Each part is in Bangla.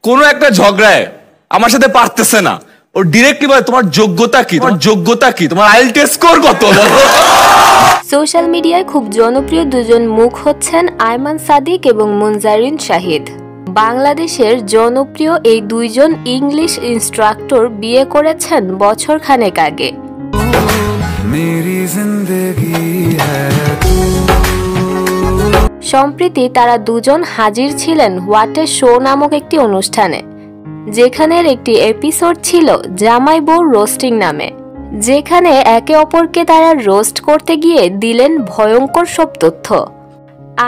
কোনো একটা ঝগড়ায় আমার সাথে পারতেছে না, ও ডিরেক্টলি বলে তোমার যোগ্যতা কি, তোমার যোগ্যতা কি, তোমার আইএলটিএস স্কোর কত। সোশ্যাল মিডিয়ায় খুব জনপ্রিয় দুজন মুখ হচ্ছেন আয়মান সাদিক এবং মুনজারিন শাহিদ। বাংলাদেশের জনপ্রিয় এই দুইজন ইংলিশ ইনস্ট্রাক্টর বিয়ে করেছেন বছর খানেক আগে। সম্প্রতি তারা দুজন হাজির ছিলেন হোয়াট এ শো নামক একটি অনুষ্ঠানে, যেখানের একটি এপিসোড ছিল জামাই বউ রোস্টিং নামে, যেখানে একে অপরকে তারা রোস্ট করতে গিয়ে দিলেন ভয়ঙ্কর সব তথ্য।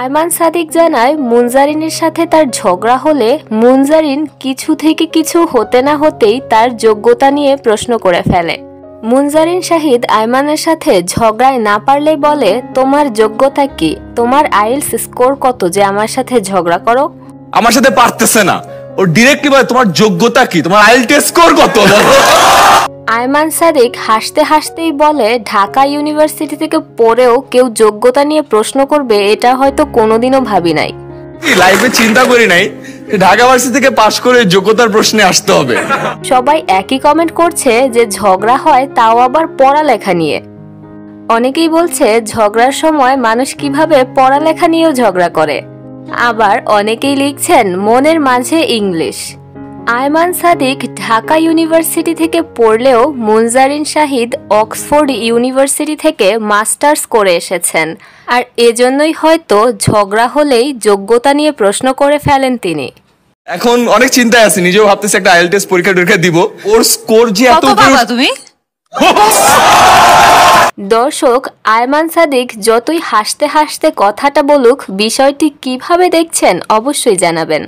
আয়মান সাদিক জানায় মুনজারিনের সাথে তার ঝগড়া হলে মুনজারিন কিছু থেকে কিছু হতে না হতেই তার যোগ্যতা নিয়ে প্রশ্ন করে ফেলে। মুনজারিন শাহিদ আয়মানের সাথে ঝগড়ায় না পারলেই বলে, তোমার যোগ্যতা কি, তোমার আইএলটিএস স্কোর কত যে আমার সাথে ঝগড়া করো। আমার সাথে পারতেছে না, ও ডিরেক্টলি বলে তোমার যোগ্যতা কি, তোমার আইএলটিএস স্কোর কত। আয়মান সাদিক হাসতে হাসতেই বলে, ঢাকা ইউনিভার্সিটি থেকে পড়েও কেউ যোগ্যতা নিয়ে প্রশ্ন করবে এটা হয়তো কোনোদিনও ভাবি নাই। লাইফে চিন্তা করি নাই ঢাকা ইউনিভার্সিটি থেকে পাশ করে যোগ্যতার প্রশ্নে আসতে হবে। সবাই একই কমেন্ট করছে যে ঝগড়া হয়, তাও আবার পড়ালেখা নিয়ে। অনেকেই বলছে ঝগড়ার সময় মানুষ কিভাবে পড়ালেখা নিয়েও ঝগড়া করে। আবার অনেকেই লিখছেন মনের মাঝে ইংলিশ। আয়মান সাদিক ঢাকা ইউনিভার্সিটি থেকে পড়লেও মুনজারিন শাহিদ অক্সফোর্ড ইউনিভার্সিটি থেকে মাস্টার্স করে এসেছেন, আর এজন্যই হয়তো ঝগড়া হলেই যোগ্যতা নিয়ে প্রশ্ন করে ফেলেন তিনি। এখন অনেক চিন্তায় আছি, নিজেও ভাবতেছি একটা আইএলটিএস পরীক্ষা দিব, ওর স্কোর যে এত তুমি। দর্শক, আয়মান সাদিক যতই হাসতে হাসতে কথাটা বলুক, বিষয়টি কিভাবে দেখছেন অবশ্যই জানাবেন।